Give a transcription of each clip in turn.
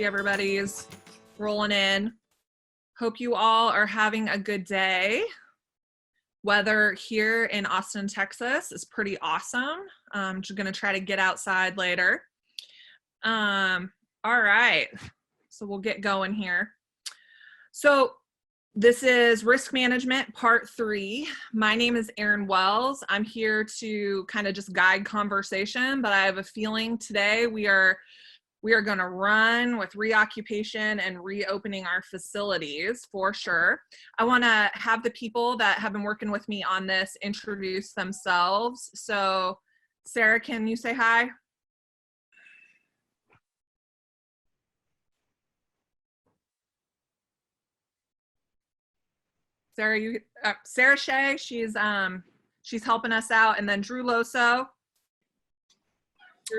everybody's rolling in. Hope you all are having a good day. Weather here in Austin, Texas is pretty awesome. I'm just gonna try to get outside later. All right, so we'll get going here. So this is Risk Management Part 3. My name is Erin Wells. I'm here to kind of just guide conversation, but I have a feeling today we are going to run with reoccupation and reopening our facilities for sure. I want to have the people that have been working with me on this introduce themselves. So Sarah, can you say hi? Sarah Shea, she's helping us out, and then Drew Loso.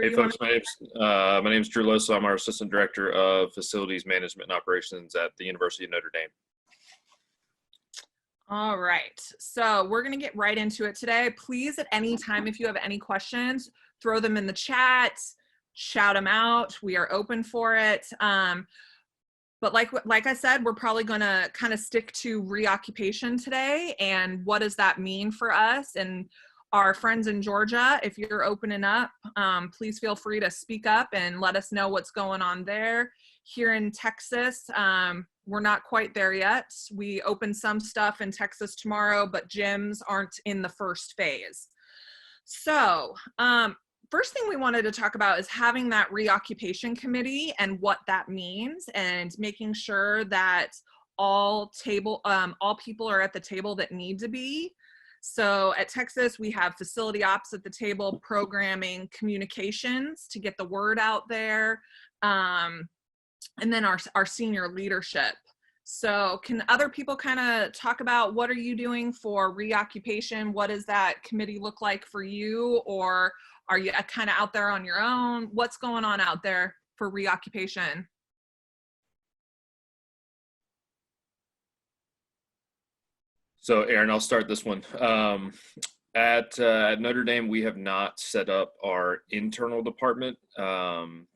Hey folks, my name's Drew Loso. I'm our Assistant Director of Facilities Management and Operations at the University of Notre Dame. All right, so we're gonna get right into it today. Please, at any time, if you have any questions, throw them in the chat, shout them out. We are open for it. But like I said, we're probably gonna kind of stick to reoccupation today, and what does that mean for us? And our friends in Georgia, if you're opening up, please feel free to speak up and let us know what's going on there. Here in Texas, we're not quite there yet. We open some stuff in Texas tomorrow, but gyms aren't in the first phase. So first thing we wanted to talk about is having that reoccupation committee and what that means, and making sure that all people are at the table that need to be. So at Texas, we have facility ops at the table, programming, communications to get the word out there, and then our senior leadership. So can other people kind of talk about what are you doing for reoccupation? What does that committee look like for you? Or are you kind of out there on your own? What's going on out there for reoccupation? So Erin, I'll start this one. At Notre Dame, we have not set up our internal department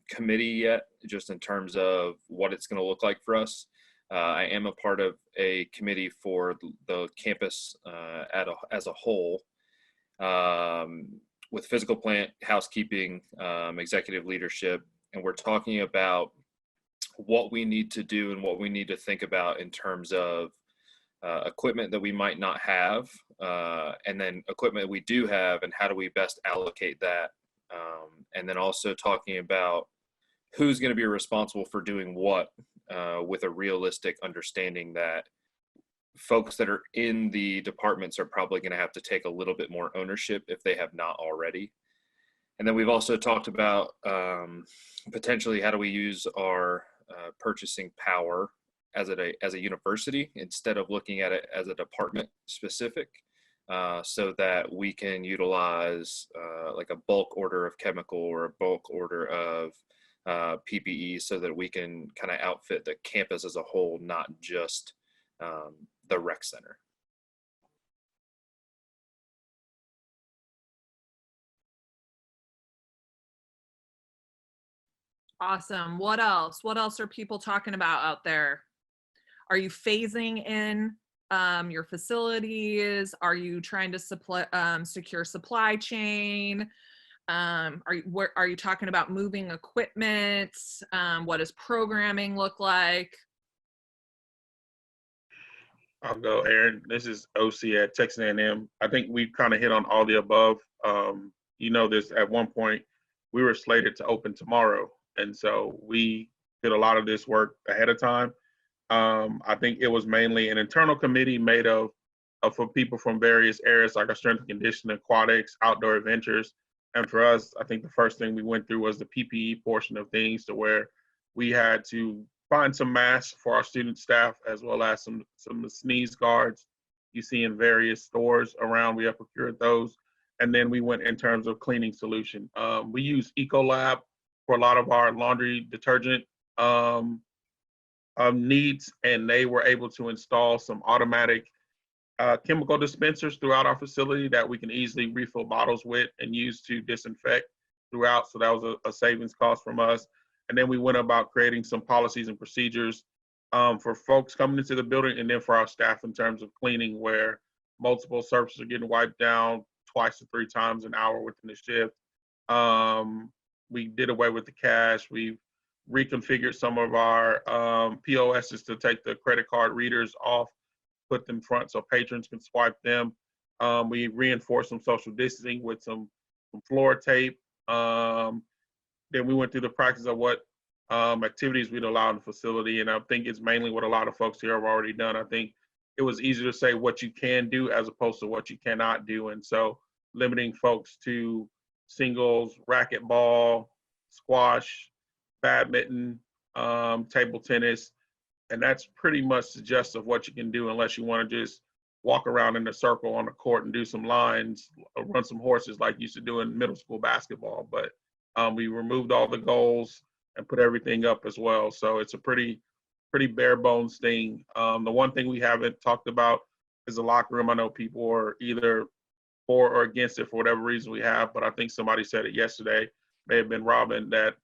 committee yet, just in terms of what it's going to look like for us. I am a part of a committee for the campus as a whole, with physical plant, housekeeping, executive leadership, and we're talking about what we need to do and what we need to think about in terms of equipment that we might not have, and then equipment we do have, and how do we best allocate that, and then also talking about who's going to be responsible for doing what, with a realistic understanding that folks that are in the departments are probably going to have to take a little bit more ownership if they have not already. And then we've also talked about potentially how do we use our purchasing power as a university instead of looking at it as a department specific, so that we can utilize like a bulk order of chemical or a bulk order of PPE, so that we can kind of outfit the campus as a whole, not just the rec center. Awesome. What else? What else are people talking about out there? Are you phasing in your facilities? Are you trying to secure supply chain? Are you talking about moving equipment? What does programming look like? I'll go, Erin. This is OC at Texas A&M. I think we've kind of hit on all the above. You know, this at one point we were slated to open tomorrow, and so we did a lot of this work ahead of time. I think it was mainly an internal committee made of people from various areas, like our strength and conditioning, aquatics, outdoor adventures. And for us, I think the first thing we went through was the PPE portion of things, to where we had to find some masks for our student staff, as well as some sneeze guards you see in various stores around. We have procured those. And then we went in terms of cleaning solution. We use Ecolab for a lot of our laundry detergent needs, and they were able to install some automatic chemical dispensers throughout our facility that we can easily refill bottles with and use to disinfect throughout. So that was a savings cost from us. And then we went about creating some policies and procedures for folks coming into the building, and then for our staff in terms of cleaning, where multiple surfaces are getting wiped down twice to 3 times an hour within the shift. We did away with the cash. We've reconfigured some of our POSs to take the credit card readers off, put them front so patrons can swipe them. We reinforced some social distancing with some floor tape. Then we went through the practice of what activities we'd allow in the facility. And I think it's mainly what a lot of folks here have already done. I think it was easier to say what you can do as opposed to what you cannot do. And so limiting folks to singles, racquetball, squash, badminton, table tennis. And that's pretty much the gist of what you can do, unless you want to just walk around in a circle on the court and do some lines, run some horses like you used to do in middle school basketball. But we removed all the goals and put everything up as well. So it's a pretty bare bones thing. The one thing we haven't talked about is the locker room. I know people are either for or against it for whatever reason we have, but I think somebody said it yesterday, may have been Robin, that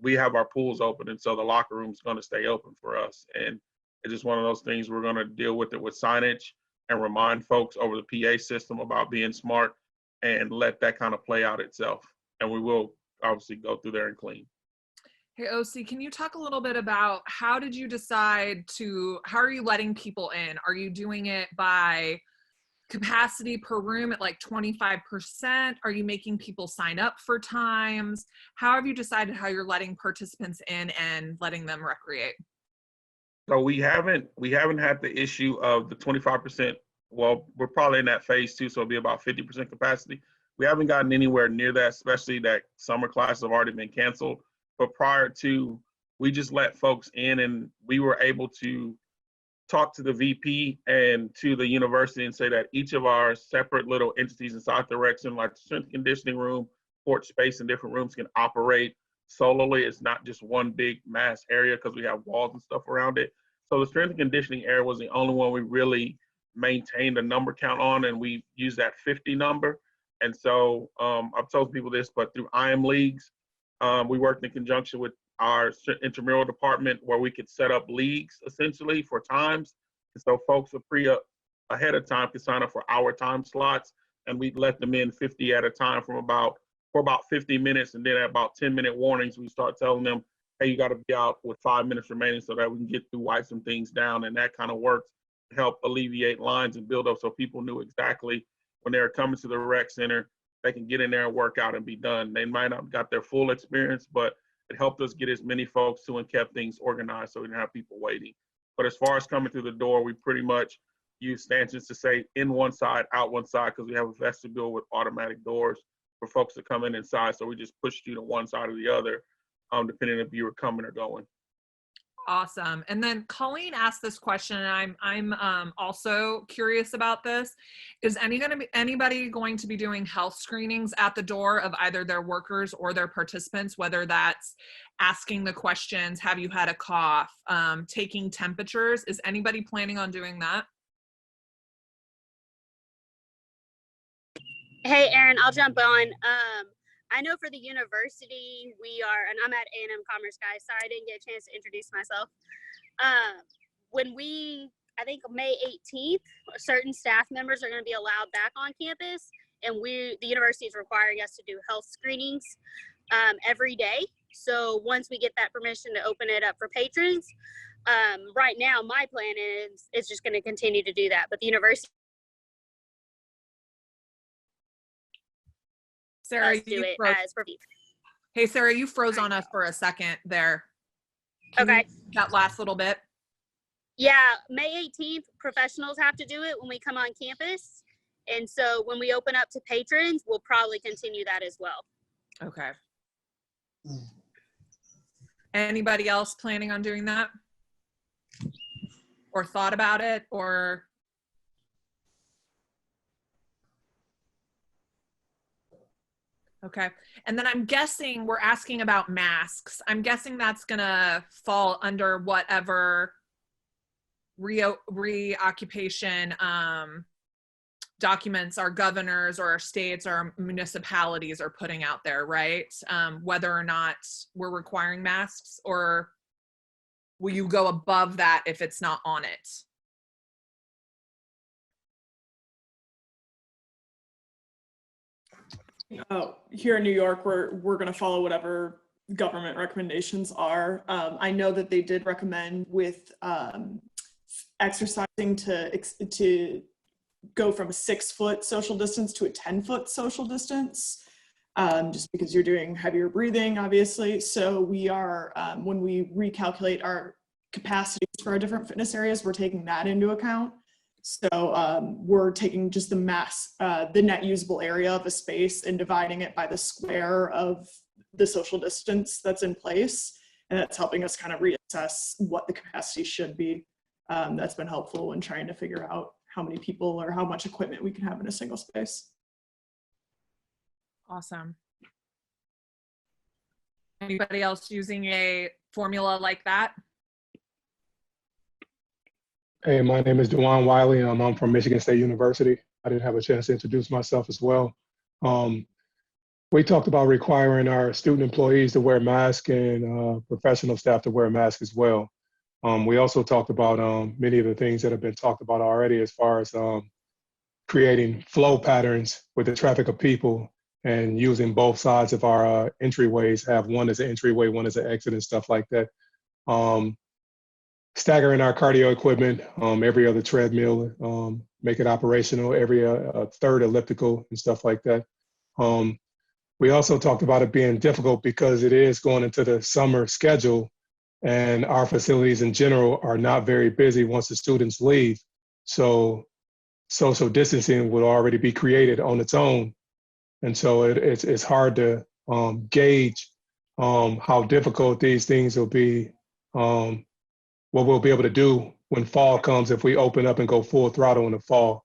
we have our pools open, and so the locker room is going to stay open for us. And it's just one of those things, we're going to deal with it with signage and remind folks over the PA system about being smart and let that kind of play out itself. And we will obviously go through there and clean. Hey, OC, can you talk a little bit about how did you decide how are you letting people in? Are you doing it by capacity per room at like 25%? Are you making people sign up for times? How have you decided how you're letting participants in and letting them recreate? So we haven't had the issue of the 25%. Well, we're probably in that phase 2, so it'll be about 50% capacity. We haven't gotten anywhere near that, especially that summer classes have already been canceled. But prior to, we just let folks in, and we were able to talk to the VP and to the university and say that each of our separate little entities inside the rec center, like the strength and conditioning room, court space in different rooms, can operate solely. It's not just one big mass area because we have walls and stuff around it. So the strength and conditioning area was the only one we really maintained a number count on, and we used that 50 number. And so I've told people this, but through IM leagues, we worked in conjunction with our intramural department where we could set up leagues essentially for times. And so folks are ahead of time could sign up for hour time slots, and we'd let them in 50 at a time for about 50 minutes. And then at about 10-minute warnings, we start telling them, hey, you got to be out with 5 minutes remaining so that we can get through, wipe some things down. And that kind of works to help alleviate lines and build up so people knew exactly when they were coming to the rec center, they can get in there and work out and be done. They might not have got their full experience, but it helped us get as many folks to and kept things organized so we didn't have people waiting. But as far as coming through the door, we pretty much use stanchions to say in one side, out one side, because we have a vestibule with automatic doors for folks to come in inside. So we just pushed you to one side or the other, depending if you were coming or going. Awesome. And then Colleen asked this question, and I'm also curious about this. Is anybody going to be doing health screenings at the door of either their workers or their participants, whether that's asking the questions, have you had a cough, taking temperatures? Is anybody planning on doing that? Hey, Erin, I'll jump on. I know for the university, and I'm at A&M Commerce, guys. Sorry, I didn't get a chance to introduce myself. I think May 18th, certain staff members are going to be allowed back on campus, and the university is requiring us to do health screenings every day. So once we get that permission to open it up for patrons, right now my plan is just going to continue to do that. But the university Sarah, do it as per. Hey, Sarah, you froze on us for a second there. Okay. That last little bit. Yeah, May 18th, professionals have to do it when we come on campus. And so when we open up to patrons, we'll probably continue that as well. Okay. Anybody else planning on doing that? Or thought about it, or? Okay. And then I'm guessing we're asking about masks. I'm guessing that's going to fall under whatever reoccupation documents our governors or our states or our municipalities are putting out there, right? Whether or not we're requiring masks, or will you go above that if it's not on it? Here in New York, we're going to follow whatever government recommendations are. I know that they did recommend with exercising to go from a 6-foot social distance to a 10-foot social distance, just because you're doing heavier breathing, obviously. So we are, when we recalculate our capacities for our different fitness areas, we're taking that into account. So we're taking just the net usable area of a space and dividing it by the square of the social distance that's in place. And that's helping us kind of reassess what the capacity should be. That's been helpful when trying to figure out how many people or how much equipment we can have in a single space. Awesome. Anybody else using a formula like that? Hey, my name is Dewan Wiley. I'm from Michigan State University. I didn't have a chance to introduce myself as well. We talked about requiring our student employees to wear masks and professional staff to wear masks as well. We also talked about many of the things that have been talked about already as far as creating flow patterns with the traffic of people and using both sides of our entryways, have one as an entryway, one as an exit and stuff like that. Staggering our cardio equipment, every other treadmill, make it operational, every third elliptical and stuff like that. We also talked about it being difficult because it is going into the summer schedule and our facilities in general are not very busy once the students leave. So social distancing would already be created on its own. And so it's hard to gauge how difficult these things will be, what we'll be able to do when fall comes if we open up and go full throttle in the fall.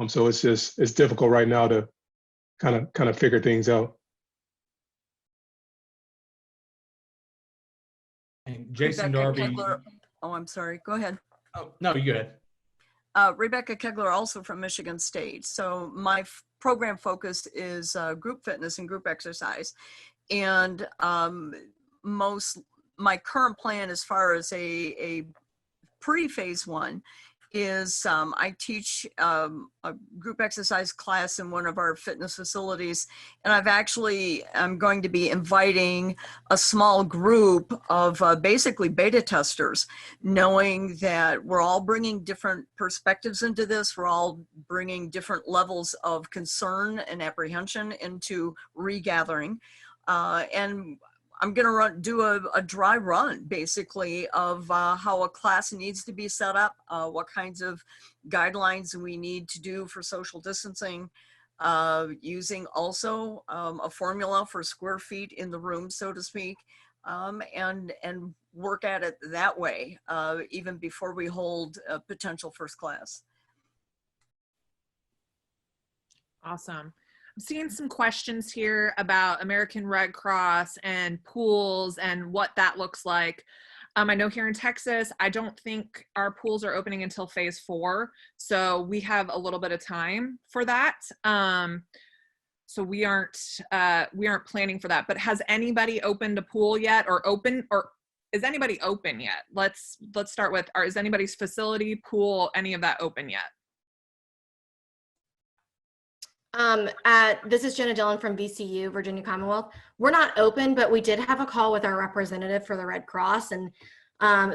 So it's difficult right now to kind of figure things out. And Jason Rebecca Darby. Kegler. Oh, I'm sorry. Go ahead. Oh, no, you go ahead. Rebecca Kegler, also from Michigan State. So my program focus is group fitness and group exercise. And my current plan as far as a pre-phase 1 is I teach a group exercise class in one of our fitness facilities. And I'm going to be inviting a small group of basically beta testers, knowing that we're all bringing different perspectives into this. We're all bringing different levels of concern and apprehension into regathering. And I'm going to do a dry run, basically, of how a class needs to be set up, what kinds of guidelines we need to do for social distancing, using also a formula for square feet in the room, so to speak, and work at it that way, even before we hold a potential first class. Awesome. I'm seeing some questions here about American Red Cross and pools and what that looks like. I know here in Texas, I don't think our pools are opening until phase 4. So we have a little bit of time for that. So we aren't planning for that, but has anybody opened a pool yet or is anybody open yet? Let's start with, is anybody's facility, pool, any of that open yet? This is Jenna Dillon from VCU, Virginia Commonwealth. We're not open, but we did have a call with our representative for the Red Cross, and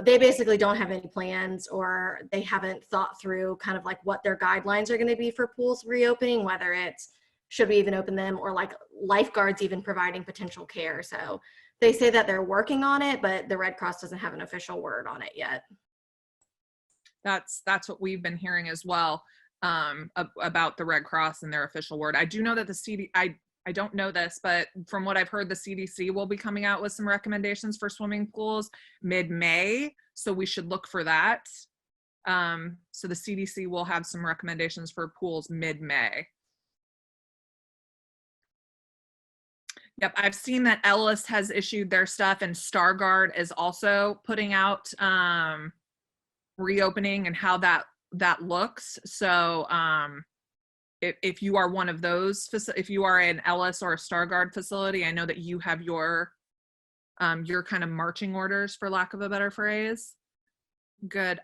they basically don't have any plans, or they haven't thought through kind of like what their guidelines are going to be for pools reopening, whether it's should we even open them, or like lifeguards even providing potential care. So they say that they're working on it, but the Red Cross doesn't have an official word on it yet. That's what we've been hearing as well. About the Red Cross and their official word. I do know that the I don't know this, but from what I've heard, the CDC will be coming out with some recommendations for swimming pools mid-May. So we should look for that. So the CDC will have some recommendations for pools mid-May. Yep, I've seen that Ellis has issued their stuff, and Stargard is also putting out reopening and how that looks. So if you are one of those, if you are an Ellis or a Stargard facility, I know that you have your kind of marching orders, for lack of a better phrase. Good.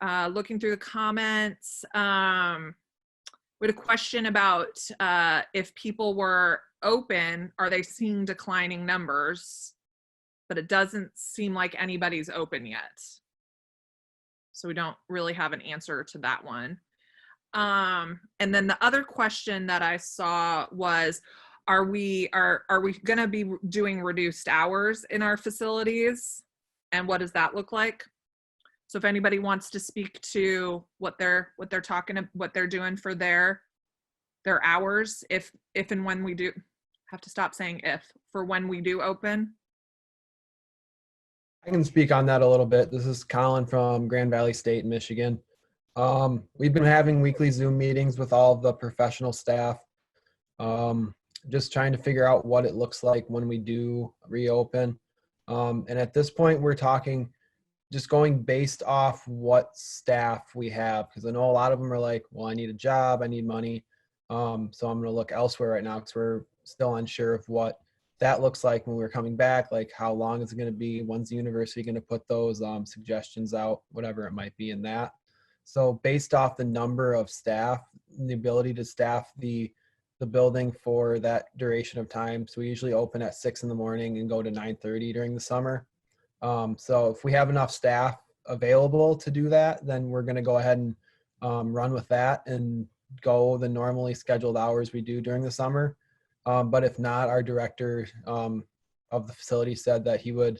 Looking through the comments, we had a question about if people were open, are they seeing declining numbers? But it doesn't seem like anybody's open yet. So we don't really have an answer to that one. And then the other question that I saw was, are we going to be doing reduced hours in our facilities? And what does that look like? So if anybody wants to speak to what they're doing for their hours, if and when we do, have to stop saying if, for when we do open. I can speak on that a little bit. This is Colin from Grand Valley State, Michigan. We've been having weekly Zoom meetings with all of the professional staff, just trying to figure out what it looks like when we do reopen. And at this point, we're talking just going based off what staff we have, because I know a lot of them are like, well, I need a job, I need money. So I'm going to look elsewhere right now because we're still unsure of what that looks like when we're coming back, like how long is it going to be, when's the university going to put those suggestions out, whatever it might be in that. So based off the number of staff, the ability to staff the building for that duration of time. So we usually open at 6 in the morning and go to 9:30 during the summer. So if we have enough staff available to do that, then we're going to go ahead and run with that and go the normally scheduled hours we do during the summer. But if not, our director of the facility said that he would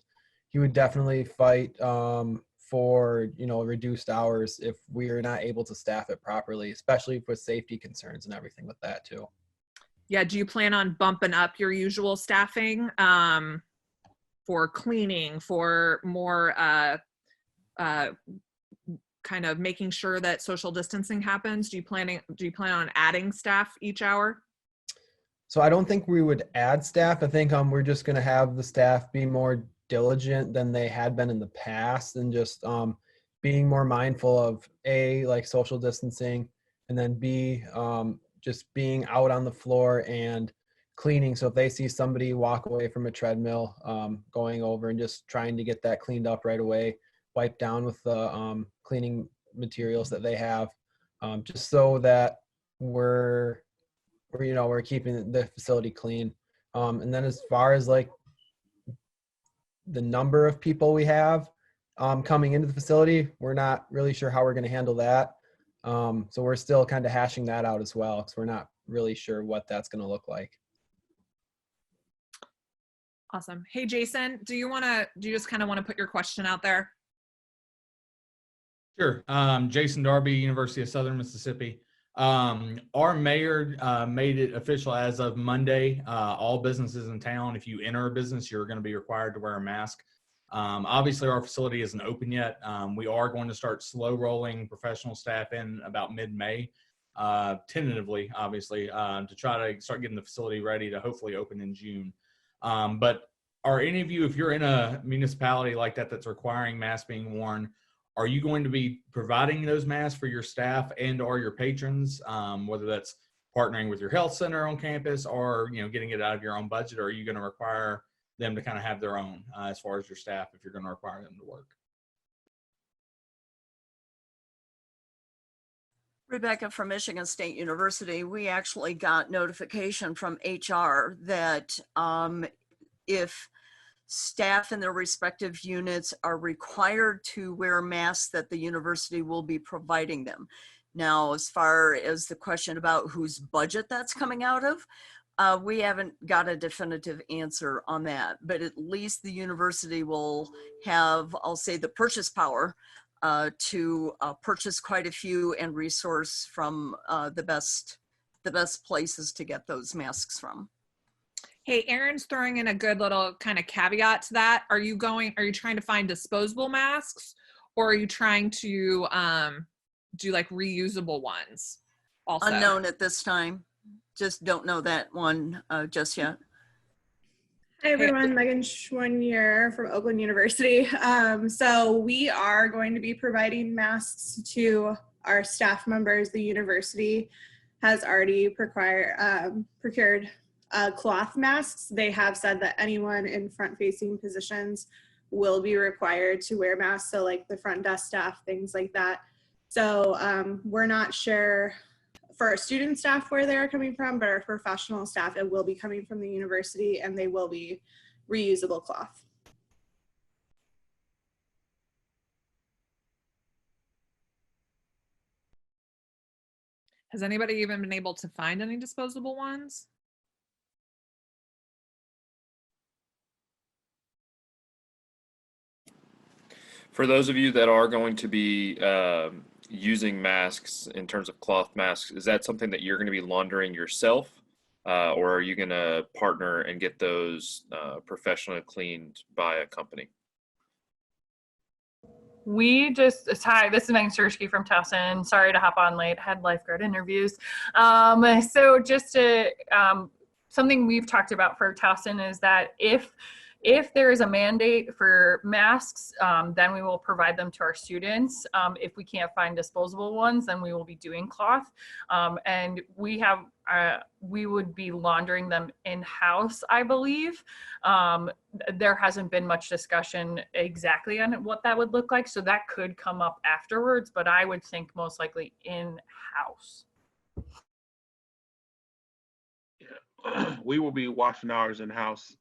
definitely fight for, reduced hours if we are not able to staff it properly, especially with safety concerns and everything with that too. Yeah, do you plan on bumping up your usual staffing for cleaning, for more kind of making sure that social distancing happens? Do you plan on adding staff each hour? So I don't think we would add staff. I think we're just going to have the staff be more diligent than they had been in the past, and just being more mindful of A, like social distancing, and then B, just being out on the floor and cleaning. So if they see somebody walk away from a treadmill, going over and just trying to get that cleaned up right away, wipe down with the cleaning materials that they have, just so that we're keeping the facility clean. And then as far as like the number of people we have coming into the facility, we're not really sure how we're going to handle that. So we're still kind of hashing that out as well, because we're not really sure what that's going to look like. Awesome. Hey, Jason, do you just kind of want to put your question out there? Sure. Jason Darby, University of Southern Mississippi. Our mayor made it official as of Monday. All businesses in town, if you enter a business, you're going to be required to wear a mask. Obviously, our facility isn't open yet. We are going to start slow rolling professional staff in about mid-May, tentatively, obviously, to try to start getting the facility ready to hopefully open in June. But are any of you, if you're in a municipality like that that's requiring masks being worn, are you going to be providing those masks for your staff and or your patrons, whether that's partnering with your health center on campus or getting it out of your own budget, or are you going to require them to kind of have their own as far as your staff if you're going to require them to work? Rebecca from Michigan State University, we actually got notification from HR that if staff in their respective units are required to wear masks, that the university will be providing them. Now, as far as the question about whose budget that's coming out of, we haven't got a definitive answer on that, but at least the university will have, I'll say, the purchase power to purchase quite a few and resource from the best places to get those masks from. Hey, Erin's throwing in a good little kind of caveat to that. Are you trying to find disposable masks, or are you trying to do like reusable ones also? Unknown at this time. Just don't know that one just yet. Hi everyone, Megan Schwanier from Oakland University. So we are going to be providing masks to our staff members. The university has already procured cloth masks. They have said that anyone in front-facing positions will be required to wear masks, so like the front desk staff, things like that. So we're not sure for our student staff where they're coming from, but our professional staff, it will be coming from the university and they will be reusable cloth. Has anybody even been able to find any disposable ones? For those of you that are going to be using masks in terms of cloth masks, is that something that you're going to be laundering yourself, or are you going to partner and get those professionally cleaned by a company? We just, hi, this is Megan Sturski from Towson. Sorry to hop on late, had lifeguard interviews. So just to, something we've talked about for Towson is that if there is a mandate for masks, then we will provide them to our students. If we can't find disposable ones, then we will be doing cloth. And we would be laundering them in-house, I believe. There hasn't been much discussion exactly on what that would look like, so that could come up afterwards, but I would think most likely in-house. Yeah. We will be washing ours in-house.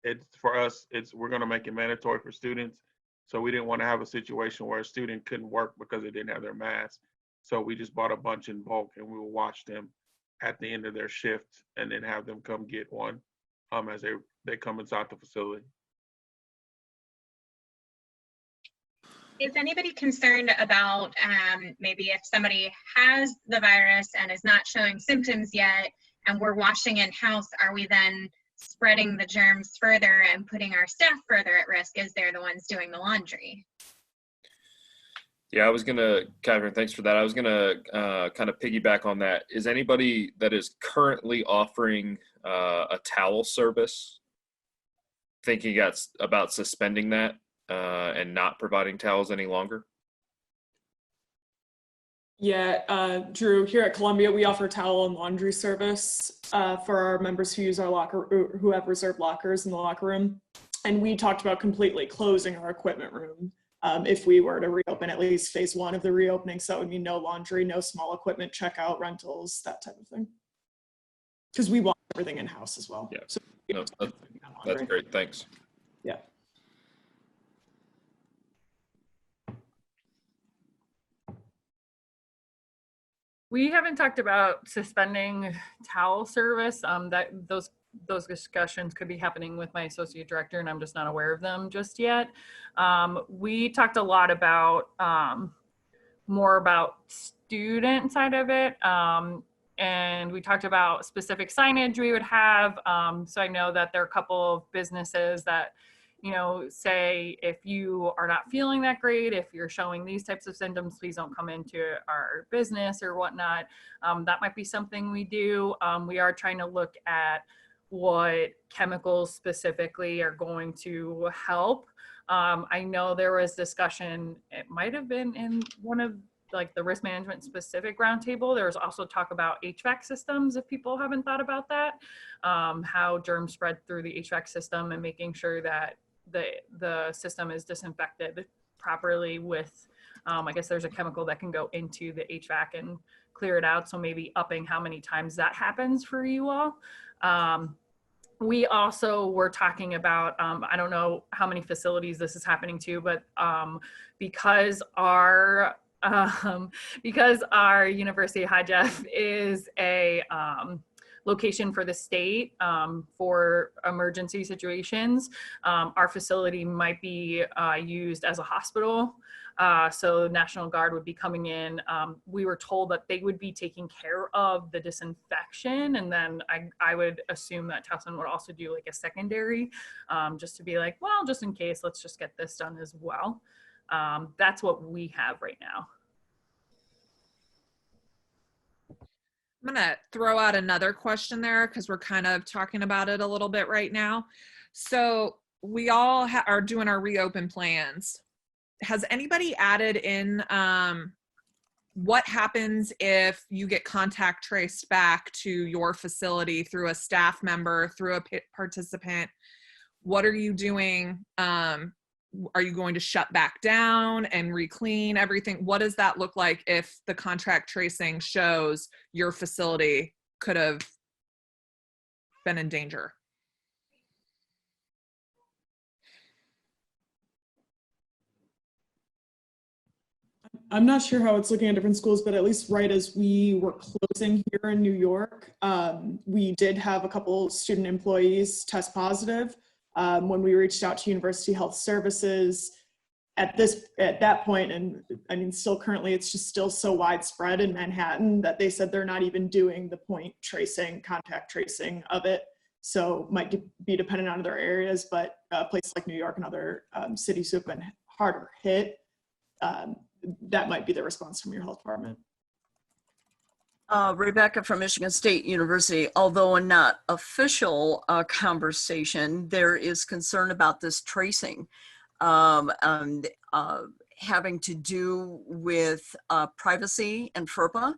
It's for us, we're going to make it mandatory for students. So we didn't want to have a situation where a student couldn't work because they didn't have their mask. So we just bought a bunch in bulk and we will wash them at the end of their shift and then have them come get one as they come inside the facility. Is anybody concerned about maybe if somebody has the virus and is not showing symptoms yet and we're washing in-house, are we then spreading the germs further and putting our staff further at risk as they're the ones doing the laundry? Yeah, I was gonna, Catherine, thanks for that. I was gonna kind of piggyback on that. Is anybody that is currently offering a towel service thinking about suspending that and not providing towels any longer? Yeah, Drew, here at Columbia, we offer towel and laundry service for our members who use our who have reserved lockers in the locker room. And we talked about completely closing our equipment room if we were to reopen at least phase 1 of the reopening. So that would mean no laundry, no small equipment checkout, rentals, that type of thing. Because we want everything in-house as well. Yeah, so no, that's great, thanks. Yeah. We haven't talked about suspending towel service. Those discussions could be happening with my associate director, and I'm just not aware of them just yet. We talked a lot about more about student side of it, and we talked about specific signage we would have. So I know that there are a couple of businesses that, you know, say if you are not feeling that great, if you're showing these types of symptoms, please don't come into our business or whatnot. That might be something we do. We are trying to look at what chemicals specifically are going to help. I know there was discussion, it might have been in one of like the risk management specific roundtable. There was also talk about HVAC systems, if people haven't thought about that, how germs spread through the HVAC system and making sure that the system is disinfected properly with, I guess there's a chemical that can go into the HVAC and clear it out. So maybe upping how many times that happens for you all. We also were talking about, I don't know how many facilities this is happening to, but because our University of High Jeff is a location for the state for emergency situations, our facility might be used as a hospital. So National Guard would be coming in. We were told that they would be taking care of the disinfection, and then I would assume that Towson would also do like a secondary, just to be like, well, just in case, let's just get this done as well. That's what we have right now. I'm gonna throw out another question there because we're kind of talking about it a little bit right now. So we all are doing our reopen plans. Has anybody added in what happens if you get contact traced back to your facility through a staff member, through a participant? What are you doing? Are you going to shut back down and re-clean everything? What does that look like if the contact tracing shows your facility could have been in danger? I'm not sure how it's looking at different schools, but at least right as we were closing here in New York, we did have a couple student employees test positive. When we reached out to University Health Services at that point, and I mean, still currently, it's just still so widespread in Manhattan that they said they're not even doing the point tracing, contact tracing of it. So might be dependent on other areas, but places like New York and other cities who have been harder hit, that might be the response from your health department. Rebecca from Michigan State University, although a not official conversation, there is concern about this tracing and having to do with privacy and FERPA,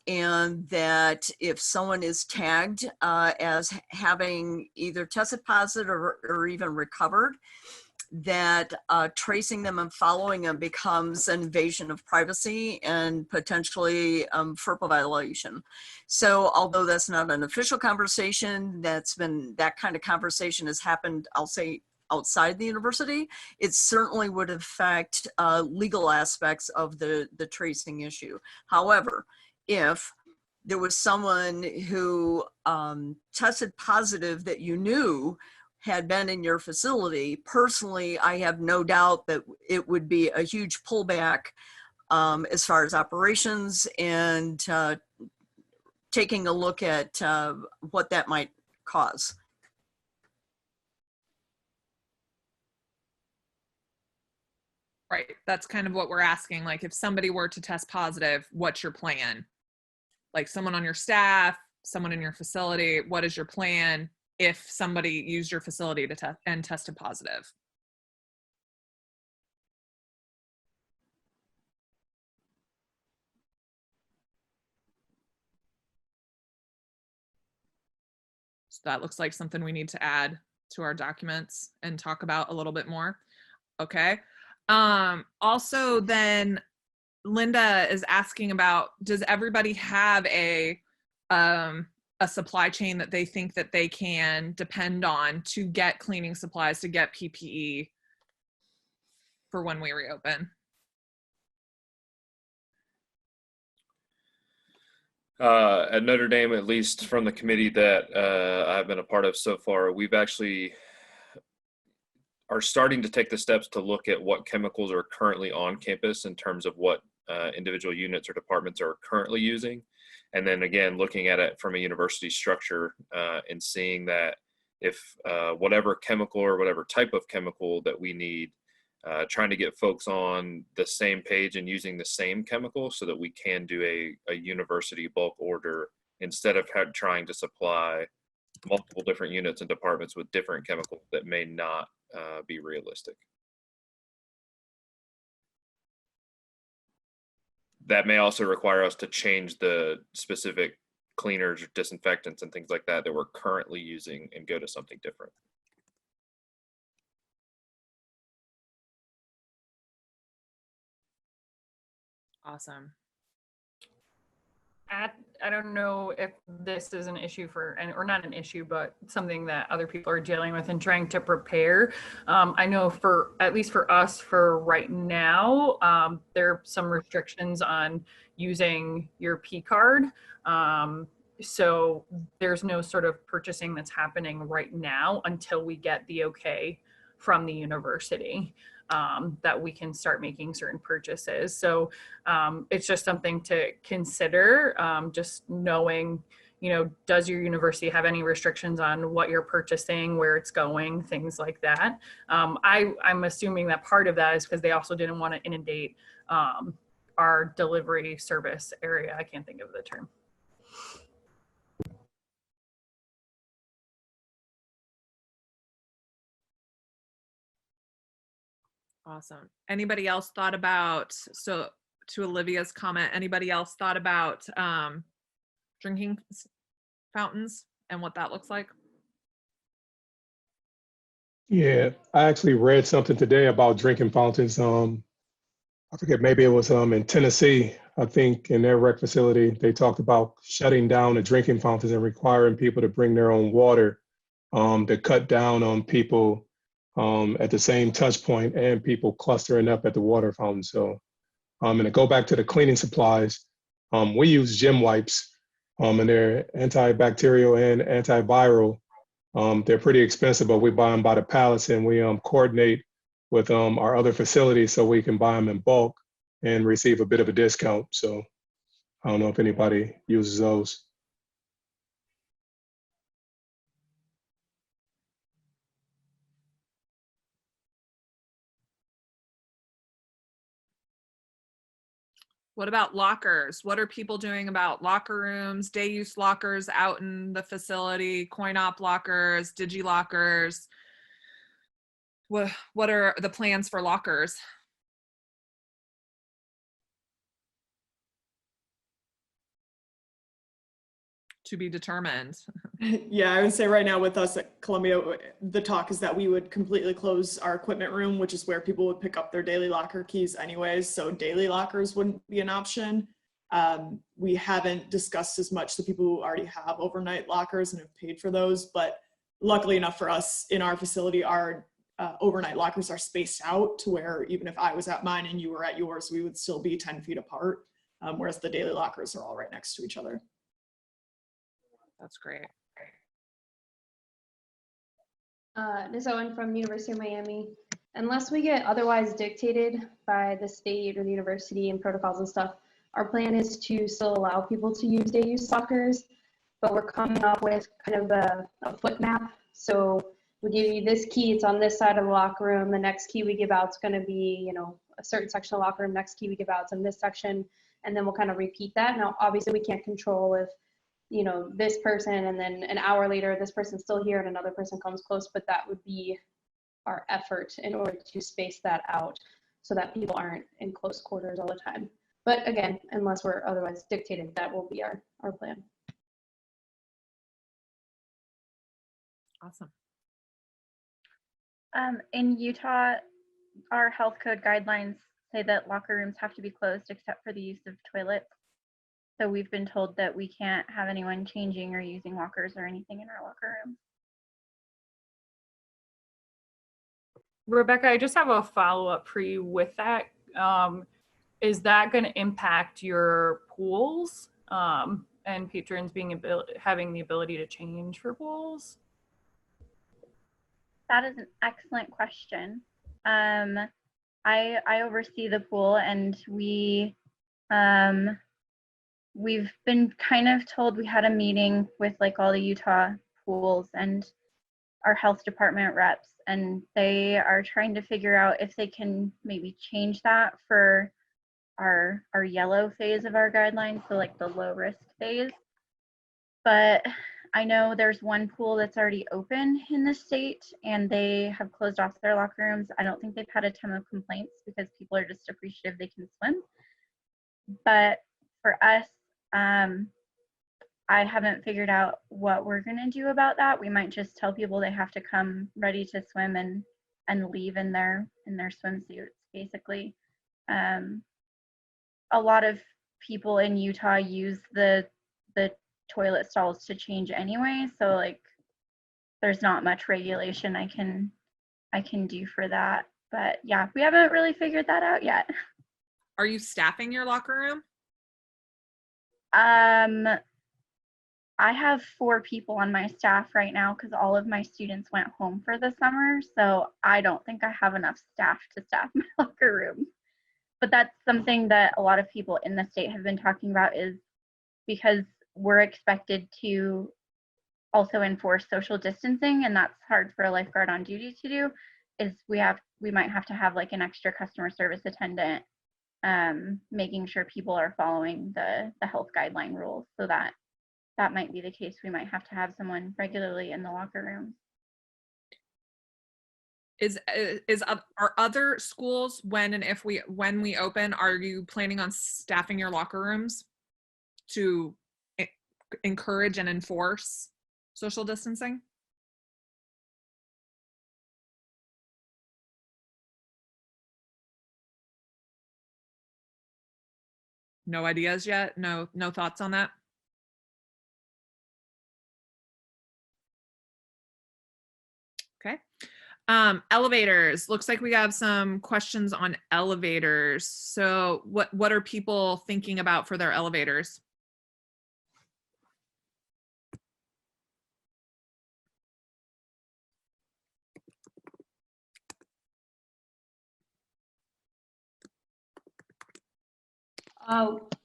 and that if someone is tagged as having either tested positive or even recovered, that tracing them and following them becomes an invasion of privacy and potentially FERPA violation. So although that's not an official conversation, that kind of conversation has happened, I'll say, outside the university, it certainly would affect legal aspects of the tracing issue. However, if there was someone who tested positive that you knew had been in your facility, personally, I have no doubt that it would be a huge pullback as far as operations and taking a look at what that might cause. Right, that's kind of what we're asking. Like if somebody were to test positive, what's your plan? Like someone on your staff, someone in your facility, what is your plan if somebody used your facility to test and tested positive? So that looks like something we need to add to our documents and talk about a little bit more. Okay. Also then Linda is asking about, does everybody have a supply chain that they think that they can depend on to get cleaning supplies, to get PPE for when we reopen? At Notre Dame, at least from the committee that I've been a part of so far, we've actually are starting to take the steps to look at what chemicals are currently on campus in terms of what individual units or departments are currently using. And then again, looking at it from a university structure and seeing that if whatever chemical or whatever type of chemical that we need, trying to get folks on the same page and using the same chemical so that we can do a university bulk order instead of trying to supply multiple different units and departments with different chemicals that may not be realistic. That may also require us to change the specific cleaners or disinfectants and things like that that we're currently using and go to something different. Awesome. I don't know if this is an issue or not an issue, but something that other people are dealing with and trying to prepare. I know at least for us, for right now, there are some restrictions on using your P card. So there's no sort of purchasing that's happening right now until we get the okay from the university. That we can start making certain purchases. So it's just something to consider, just knowing, does your university have any restrictions on what you're purchasing, where it's going, things like that. I'm assuming that part of that is because they also didn't want to inundate our delivery service area. I can't think of the term. Awesome. Anybody else thought about, so to Olivia's comment, anybody else thought about drinking fountains and what that looks like? Yeah, I actually read something today about drinking fountains. I forget, maybe it was in Tennessee. I think in their rec facility, they talked about shutting down the drinking fountains and requiring people to bring their own water to cut down on people at the same touch point and people clustering up at the water fountain. So, and to go back to the cleaning supplies, we use gym wipes and they're antibacterial and antiviral. They're pretty expensive, but we buy them by the pallets and we coordinate with our other facilities so we can buy them in bulk and receive a bit of a discount. So I don't know if anybody uses those. What about lockers? What are people doing about locker rooms, day use lockers out in the facility, coin op lockers, digi lockers? What are the plans for lockers? To be determined. Yeah, I would say right now with us at Columbia, the talk is that we would completely close our equipment room, which is where people would pick up their daily locker keys anyways. So daily lockers wouldn't be an option. We haven't discussed as much the people who already have overnight lockers and have paid for those, but luckily enough for us in our facility, our overnight lockers are spaced out to where even if I was at mine and you were at yours, we would still be 10 feet apart, whereas the daily lockers are all right next to each other. That's great. This is Owen from University of Miami. Unless we get otherwise dictated by the state or the university and protocols and stuff, our plan is to still allow people to use day use lockers, but we're coming up with kind of a foot map. So we give you this key, it's on this side of the locker room. The next key we give out is going to be, you know, a certain section of the locker room. Next key we give out is in this section, and then we'll kind of repeat that. Now, obviously, we can't control if, you know, this person and then an hour later this person's still here and another person comes close, but that would be our effort in order to space that out so that people aren't in close quarters all the time. But again, unless we're otherwise dictated, that will be our plan. Awesome. In Utah, our health code guidelines say that locker rooms have to be closed except for the use of toilets. So we've been told that we can't have anyone changing or using lockers or anything in our locker room. Rebecca, I just have a follow-up for you with that. Is that going to impact your pools and patrons having the ability to change for pools? That is an excellent question. I oversee the pool, and we've been kind of told, we had a meeting with like all the Utah pools and our health department reps, and they are trying to figure out if they can maybe change that for our yellow phase of our guidelines, so like the low risk phase. But I know there's one pool that's already open in the state and they have closed off their locker rooms. I don't think they've had a ton of complaints because people are just appreciative they can swim. But for us, I haven't figured out what we're gonna do about that. We might just tell people they have to come ready to swim and leave in their swimsuits, basically. A lot of people in Utah use the toilet stalls to change anyway, so like there's not much regulation I can do for that. But yeah, we haven't really figured that out yet. Are you staffing your locker room? I have 4 people on my staff right now because all of my students went home for the summer, so I don't think I have enough staff to staff my locker room. But that's something that a lot of people in the state have been talking about, is because we're expected to also enforce social distancing, and that's hard for a lifeguard on duty to do, is we might have to have like an extra customer service attendant making sure people are following the health guideline rules. So that might be the case. We might have to have someone regularly in the locker room. Are other schools, when and if when we open, are you planning on staffing your locker rooms to encourage and enforce social distancing? No ideas yet? No thoughts on that? Okay. Elevators. Looks like we have some questions on elevators. So what are people thinking about for their elevators?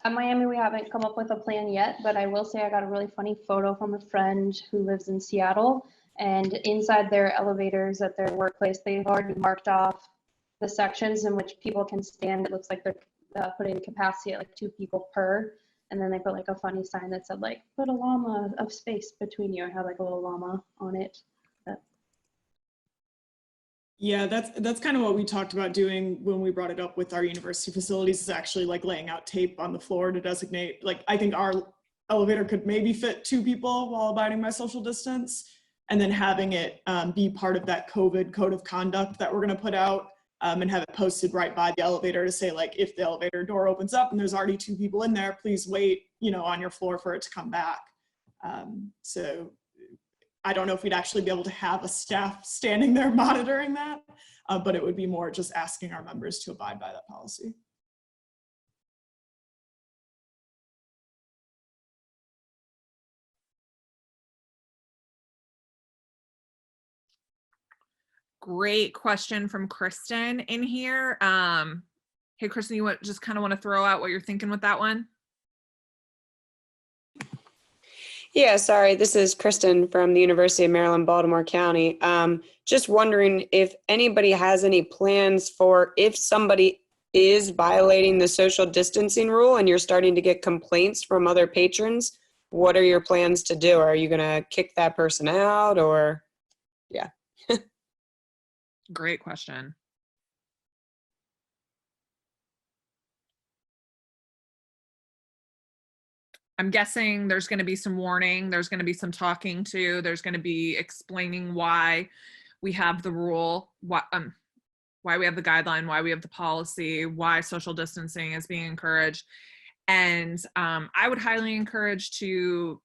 At Miami, we haven't come up with a plan yet, but I will say I got a really funny photo from a friend who lives in Seattle, and inside their elevators at their workplace, they've already marked off the sections in which people can stand. It looks like they're putting capacity at like 2 people per, and then they put like a funny sign that said like, put a llama of space between you. I had like a little llama on it. Yeah, that's kind of what we talked about doing when we brought it up with our university facilities, is actually like laying out tape on the floor to designate, like, I think our elevator could maybe fit 2 people while abiding by social distance, and then having it be part of that COVID code of conduct that we're going to put out, and have it posted right by the elevator to say, like, if the elevator door opens up and there's already 2 people in there, please wait, on your floor for it to come back. So I don't know if we'd actually be able to have a staff standing there monitoring that, but it would be more just asking our members to abide by that policy. Great question from Kristen in here. Hey, Kristen, you just kind of want to throw out what you're thinking with that one? Yeah, sorry, this is Kristen from the University of Maryland, Baltimore County. Just wondering if anybody has any plans for if somebody is violating the social distancing rule and you're starting to get complaints from other patrons, what are your plans to do? Are you gonna kick that person out, or, yeah. Great question. I'm guessing there's going to be some warning, there's going to be some talking to, there's going to be explaining why we have the rule, why we have the guideline, why we have the policy, why social distancing is being encouraged. And I would highly encourage to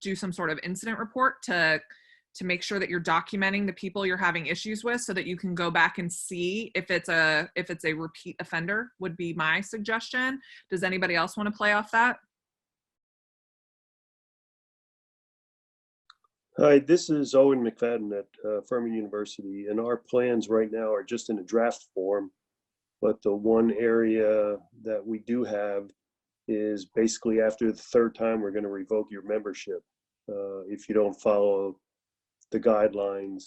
do some sort of incident report to make sure that you're documenting the people you're having issues with, so that you can go back and see if it's a repeat offender, would be my suggestion. Does anybody else want to play off that? Hi, this is Owen McFadden at Furman University, and our plans right now are just in a draft form, but the one area that we do have is basically after the 3rd time, we're going to revoke your membership if you don't follow the guidelines.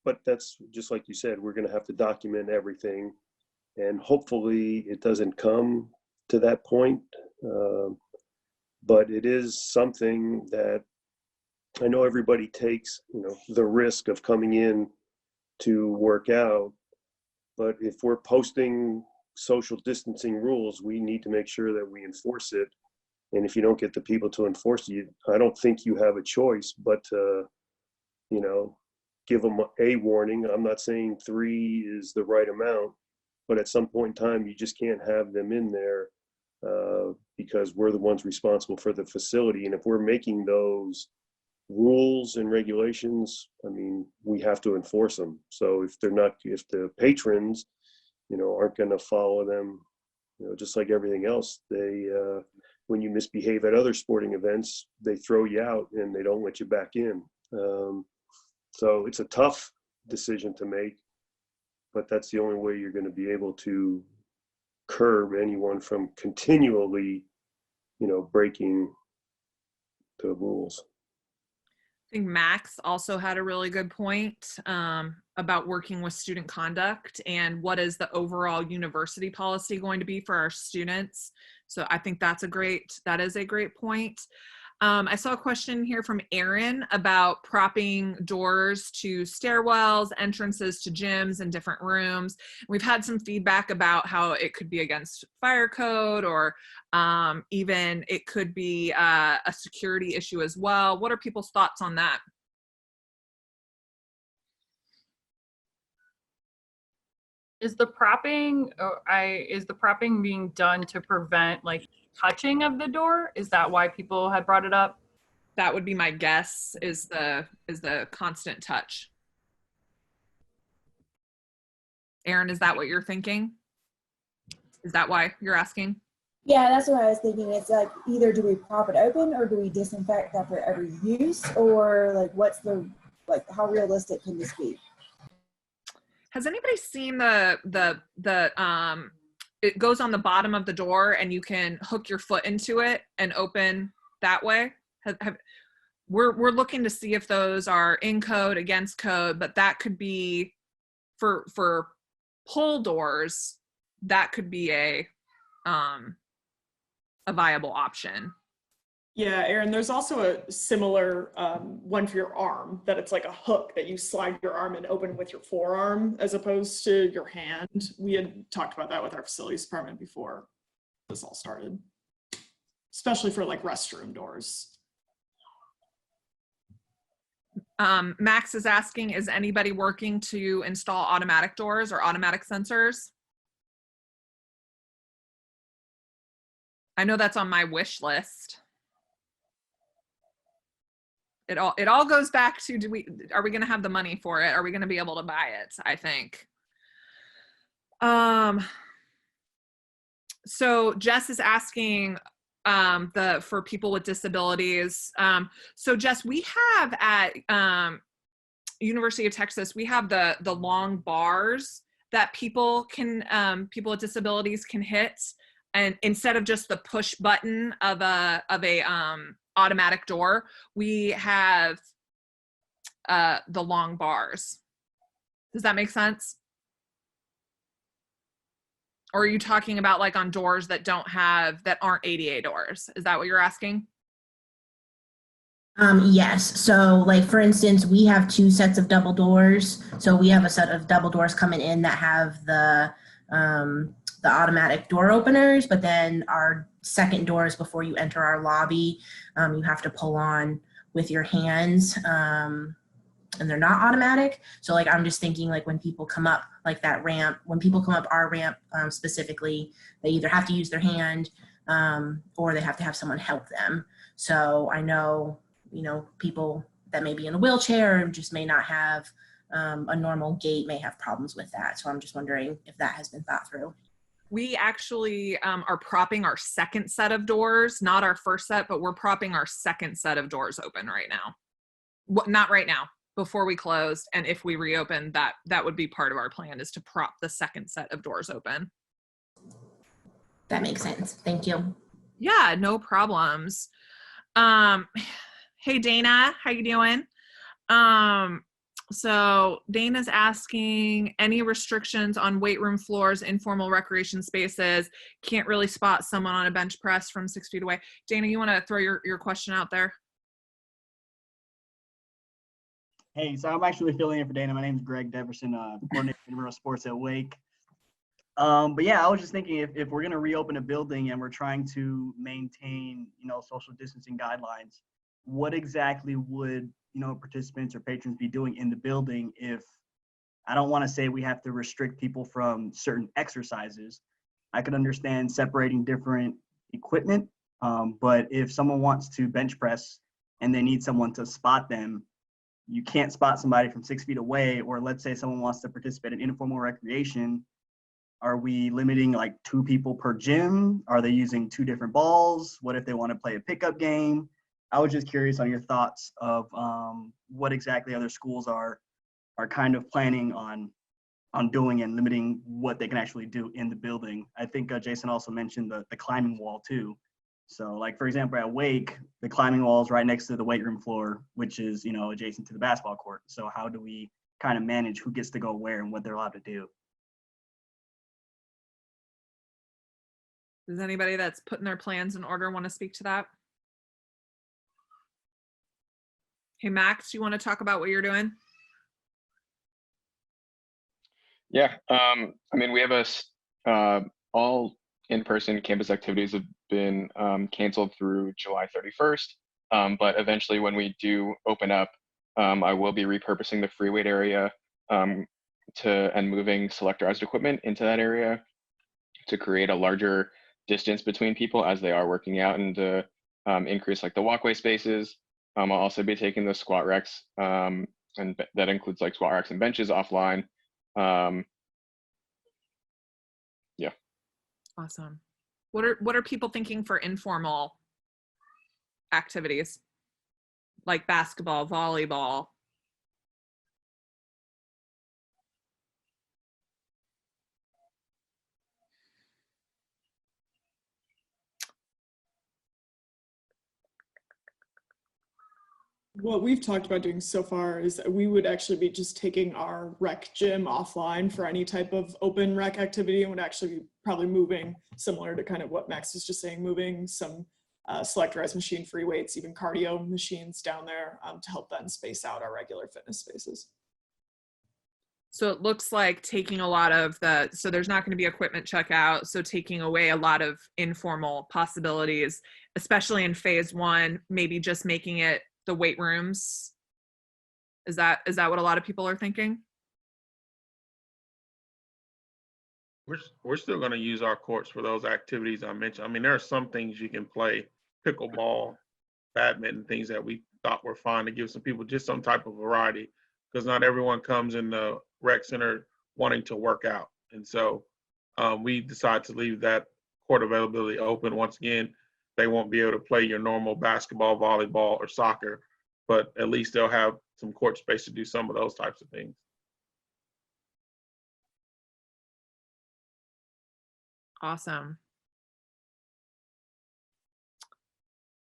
But that's just like you said, we're going to have to document everything, and hopefully it doesn't come to that point. But it is something that I know everybody takes, the risk of coming in to work out, but if we're posting social distancing rules, we need to make sure that we enforce it. And if you don't get the people to enforce it, I don't think you have a choice but to, give them a warning. I'm not saying 3 is the right amount, but at some point in time, you just can't have them in there because we're the ones responsible for the facility. And if we're making those rules and regulations, we have to enforce them. So if the patrons, aren't going to follow them, just like everything else, they, when you misbehave at other sporting events, they throw you out and they don't let you back in. So it's a tough decision to make, but that's the only way you're going to be able to curb anyone from continually, breaking the rules. I think Max also had a really good point about working with student conduct and what is the overall university policy going to be for our students. So I think that is a great point. I saw a question here from Erin about propping doors to stairwells, entrances to gyms and different rooms. We've had some feedback about how it could be against fire code, or even it could be a security issue as well. What are people's thoughts on that? Is the propping being done to prevent like touching of the door? Is that why people had brought it up? That would be my guess, is the constant touch. Erin, is that what you're thinking? Is that why you're asking? Yeah, that's what I was thinking. It's like, either do we prop it open or do we disinfect after every use, or like what's the, like how realistic can this be? Has anybody seen it goes on the bottom of the door and you can hook your foot into it and open that way? We're looking to see if those are in code, against code, but that could be for pull doors, that could be a viable option. Yeah, Erin, there's also a similar one for your arm, that it's like a hook that you slide your arm and open with your forearm as opposed to your hand. We had talked about that with our facilities department before this all started, especially for like restroom doors. Max is asking, is anybody working to install automatic doors or automatic sensors? I know that's on my wish list. It all goes back to, are we going to have the money for it? Are we going to be able to buy it? I think. So Jess is asking for people with disabilities. So Jess, we have at University of Texas, we have the long bars that people with disabilities can hit, and instead of just the push button of a automatic door, we have the long bars. Does that make sense? Or are you talking about like on doors that aren't ADA doors? Is that what you're asking? Yes. So like, for instance, we have 2 sets of double doors. So we have a set of double doors coming in that have the automatic door openers, but then our second doors before you enter our lobby, you have to pull on with your hands, and they're not automatic. So like, I'm just thinking like when people come up like that ramp, when people come up our ramp specifically, they either have to use their hand or they have to have someone help them. So I know, people that may be in a wheelchair and just may not have a normal gait may have problems with that. So I'm just wondering if that has been thought through. We actually are propping our second set of doors, not our first set, but we're propping our second set of doors open right now. Not right now, before we closed. And if we reopen, that would be part of our plan, is to prop the second set of doors open. That makes sense. Thank you. Yeah, no problems. Hey, Dana, how you doing? So Dana's asking, any restrictions on weight room floors, informal recreation spaces? Can't really spot someone on a bench press from 6 feet away. Dana, you want to throw your question out there? Hey, so I'm actually filling in for Dana. My name is Greg Deverson, coordinator of intramural sports at Wake. But yeah, I was just thinking, if we're going to reopen a building and we're trying to maintain, social distancing guidelines, what exactly would participants or patrons be doing in the building? If I don't want to say we have to restrict people from certain exercises, I could understand separating different equipment. But if someone wants to bench press and they need someone to spot them, you can't spot somebody from 6 feet away. Or let's say someone wants to participate in informal recreation. Are we limiting like 2 people per gym? Are they using 2 different balls? What if they want to play a pickup game? I was just curious on your thoughts of what exactly other schools are kind of planning on doing and limiting what they can actually do in the building. I think Jason also mentioned the climbing wall too. So like, for example, at Wake, the climbing wall is right next to the weight room floor, which is, adjacent to the basketball court. So how do we kind of manage who gets to go where and what they're allowed to do? Does anybody that's putting their plans in order want to speak to that? Hey, Max, you want to talk about what you're doing? Yeah, I mean, we have all in-person campus activities have been canceled through July 31st. But eventually when we do open up, I will be repurposing the free weight area and moving selectorized equipment into that area to create a larger distance between people as they are working out and to increase like the walkway spaces. I'll also be taking the squat racks, and that includes like squat racks and benches offline. Yeah. Awesome. What are people thinking for informal activities like basketball, volleyball? What we've talked about doing so far is that we would actually be just taking our rec gym offline for any type of open rec activity, and would actually be probably moving, similar to kind of what Max was just saying, moving some selectorized machine free weights, even cardio machines down there to help then space out our regular fitness spaces. So it looks like taking a lot of so there's not going to be equipment checkout. So taking away a lot of informal possibilities, especially in phase one, maybe just making it the weight rooms. Is that what a lot of people are thinking? We're still going to use our courts for those activities I mentioned. I mean, there are some things you can play, pickleball, badminton, things that we thought were fine to give some people just some type of variety, because not everyone comes in the rec center wanting to work out. And so we decided to leave that court availability open. Once again, they won't be able to play your normal basketball, volleyball, or soccer, but at least they'll have some court space to do some of those types of things. Awesome.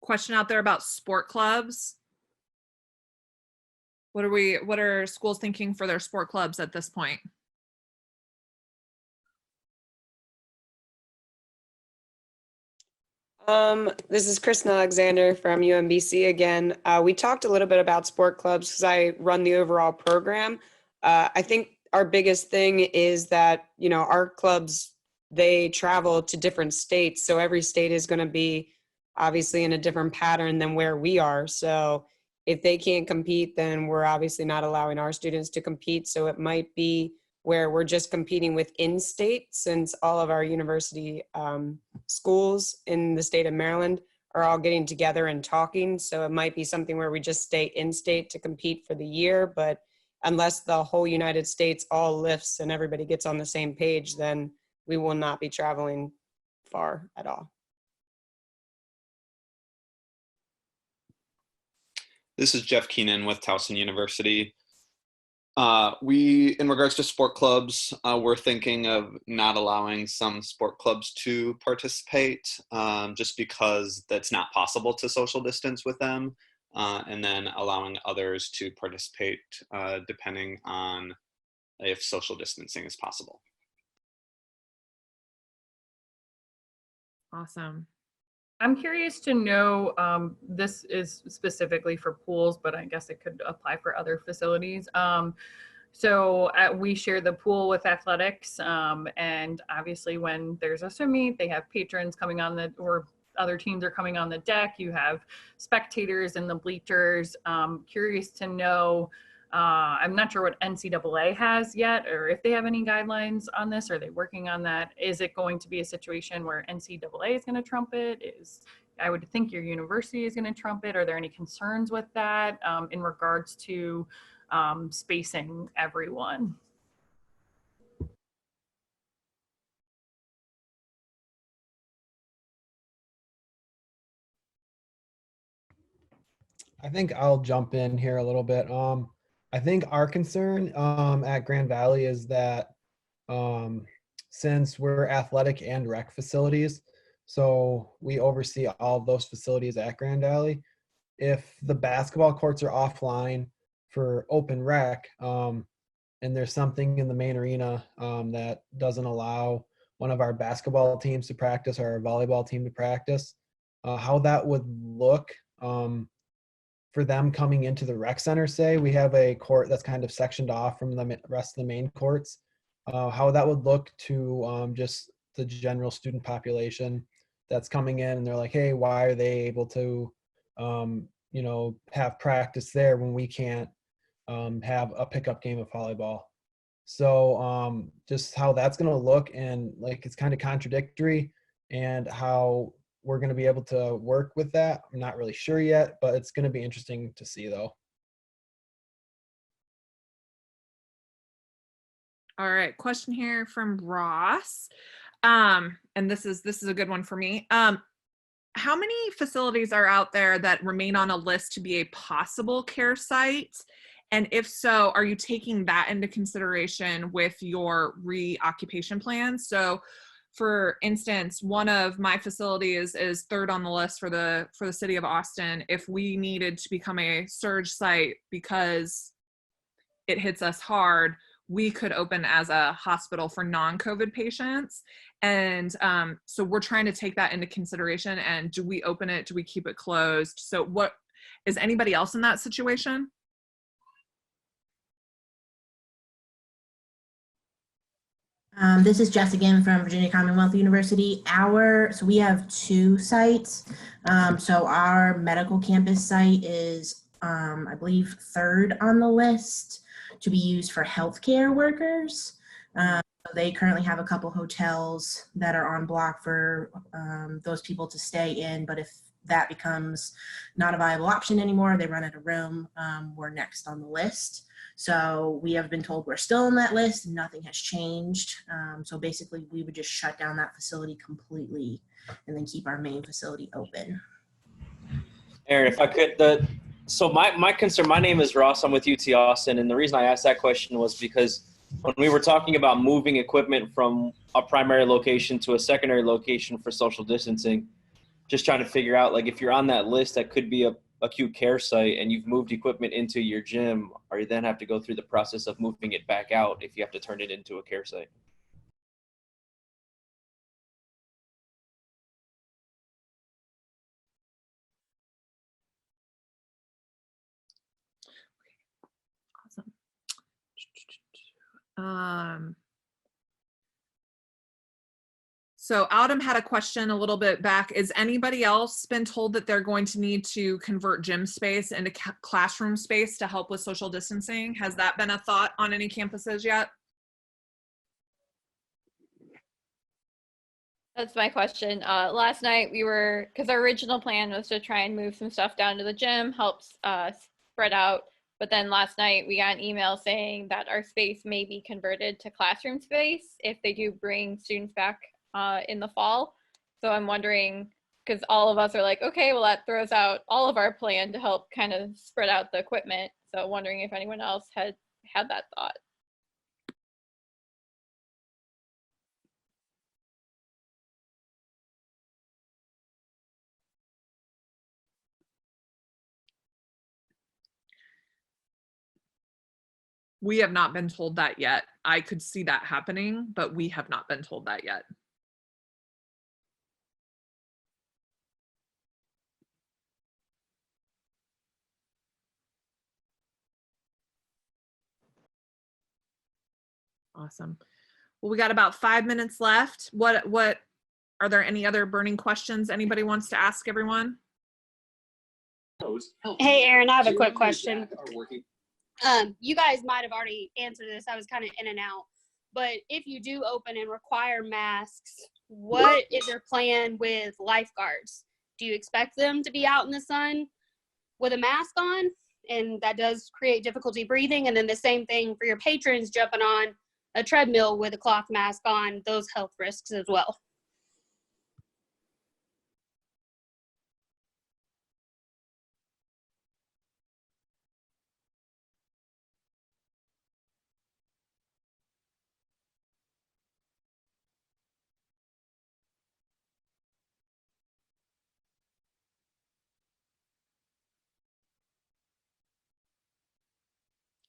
Question out there about sport clubs. What are schools thinking for their sport clubs at this point? This is Kristen Alexander from UMBC again. We talked a little bit about sport clubs because I run the overall program. I think our biggest thing is that, you know, our clubs, they travel to different states. So every state is going to be obviously in a different pattern than where we are. So if they can't compete, then we're obviously not allowing our students to compete. So it might be where we're just competing with in-state, since all of our university schools in the state of Maryland are all getting together and talking. So it might be something where we just stay in-state to compete for the year. But unless the whole United States all lifts and everybody gets on the same page, then we will not be traveling far at all. This is Jeff Keenan with Towson University. In regards to sport clubs, we're thinking of not allowing some sport clubs to participate just because that's not possible to social distance with them, and then allowing others to participate depending on if social distancing is possible. Awesome. I'm curious to know, this is specifically for pools, but I guess it could apply for other facilities. We share the pool with athletics, and obviously when there's a swim meet, they have patrons coming on or other teams are coming on the deck. You have spectators in the bleachers. Curious to know, I'm not sure what NCAA has yet, or if they have any guidelines on this. Are they working on that? Is it going to be a situation where NCAA is going to trump it? I would think your university is going to trump it. Are there any concerns with that in regards to spacing everyone? I think I'll jump in here a little bit. I think our concern at Grand Valley is that since we're athletic and rec facilities, so we oversee all of those facilities at Grand Valley. If the basketball courts are offline for open rec, and there's something in the main arena that doesn't allow one of our basketball teams to practice or our volleyball team to practice, how that would look for them coming into the rec center, say we have a court that's kind of sectioned off from the rest of the main courts, how that would look to just the general student population that's coming in, and they're like, hey, why are they able to you know, have practice there when we can't have a pickup game of volleyball? So just how that's going to look, and like it's kind of contradictory, and how we're going to be able to work with that, I'm not really sure yet, but it's going to be interesting to see though. All right, question here from Ross. And this is a good one for me. How many facilities are out there that remain on a list to be a possible care site? And if so, are you taking that into consideration with your reoccupation plans? So for instance, one of my facilities is third on the list for the city of Austin. If we needed to become a surge site because it hits us hard, we could open as a hospital for non-COVID patients. And so we're trying to take that into consideration. And do we open it? Do we keep it closed? So what, is anybody else in that situation? This is Jess again from Virginia Commonwealth University. So we have 2 sites. So our medical campus site is, I believe, 3rd on the list to be used for healthcare workers. They currently have a couple hotels that are on block for those people to stay in, but if that becomes not a viable option anymore, they run out of room, we're next on the list. So we have been told we're still on that list and nothing has changed. So basically we would just shut down that facility completely and then keep our main facility open. Erin, if I could, so my concern, my name is Ross, I'm with UT Austin, and the reason I asked that question was because when we were talking about moving equipment from a primary location to a secondary location for social distancing, just trying to figure out, like, if you're on that list that could be a acute care site and you've moved equipment into your gym, or you then have to go through the process of moving it back out if you have to turn it into a care site? So Autumn had a question a little bit back. Is anybody else been told that they're going to need to convert gym space into classroom space to help with social distancing? Has that been a thought on any campuses yet? That's my question. Last night because our original plan was to try and move some stuff down to the gym, helps spread out. But then last night we got an email saying that our space may be converted to classroom space if they do bring students back in the fall. So I'm wondering, because all of us are like, okay, well, that throws out all of our plan to help kind of spread out the equipment. So wondering if anyone else had that thought. We have not been told that yet. I could see that happening, but we have not been told that yet. Awesome. Well, we got about 5 minutes left. What are there any other burning questions anybody wants to ask everyone? Hey, Erin, I have a quick question. You guys might have already answered this. I was kind of in and out. But if you do open and require masks, what is your plan with lifeguards? Do you expect them to be out in the sun with a mask on? And that does create difficulty breathing. And then the same thing for your patrons jumping on a treadmill with a cloth mask on, those health risks as well.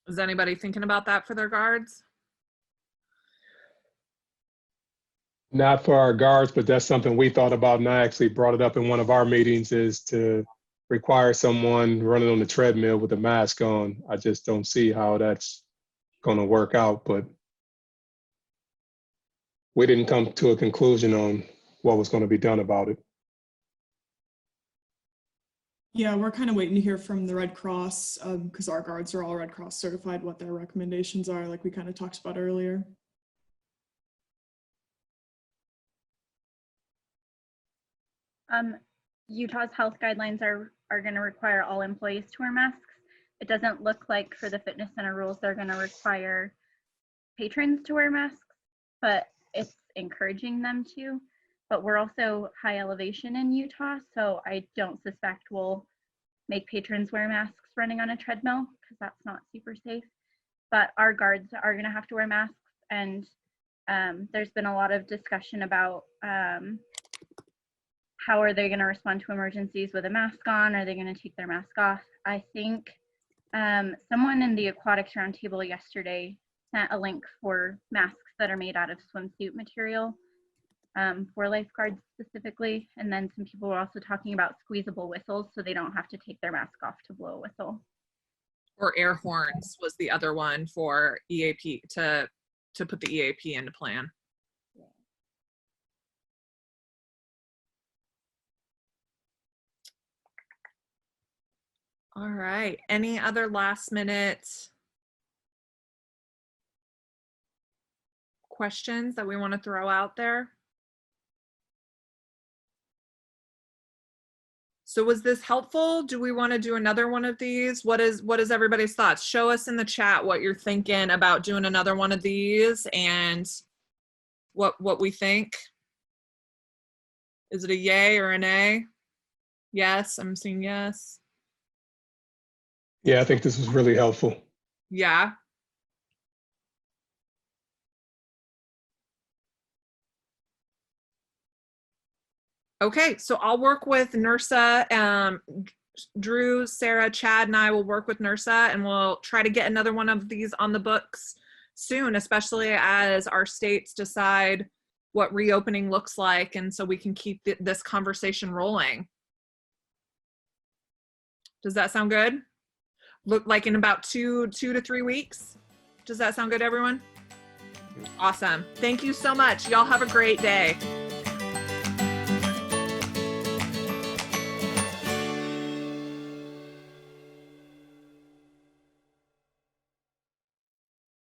Is anybody thinking about that for their guards? Not for our guards, but that's something we thought about, and I actually brought it up in one of our meetings, is to require someone running on the treadmill with a mask on. I just don't see how that's going to work out, but we didn't come to a conclusion on what was going to be done about it. Yeah, we're kind of waiting to hear from the Red Cross because our guards are all Red Cross certified, what their recommendations are, like we kind of talked about earlier. Utah's health guidelines are going to require all employees to wear masks. It doesn't look like for the fitness center rules, they're going to require patrons to wear masks, but it's encouraging them to. But we're also high elevation in Utah, so I don't suspect we'll make patrons wear masks running on a treadmill because that's not super safe. But our guards are going to have to wear masks, and there's been a lot of discussion about how are they going to respond to emergencies with a mask on? Are they going to take their mask off? I think someone in the aquatics roundtable yesterday sent a link for masks that are made out of swimsuit material for lifeguards specifically. And then some people were also talking about squeezable whistles so they don't have to take their mask off to blow a whistle. Or air horns was the other one for EAP, to put the EAP into plan. All right, any other last minute questions that we want to throw out there? So was this helpful? Do we want to do another one of these? What is everybody's thoughts? Show us in the chat what you're thinking about doing another one of these and what we think. Is it a yay or a nay? Yes, I'm seeing yes. Yeah, I think this was really helpful. Yeah. Okay, so I'll work with NIRSA. Drew, Sarah, Chad, and I will work with NIRSA, and we'll try to get another one of these on the books soon, especially as our states decide what reopening looks like, and so we can keep this conversation rolling. Does that sound good? Look like in about two to 3 weeks. Does that sound good, everyone? Awesome. Thank you so much. Y'all have a great day.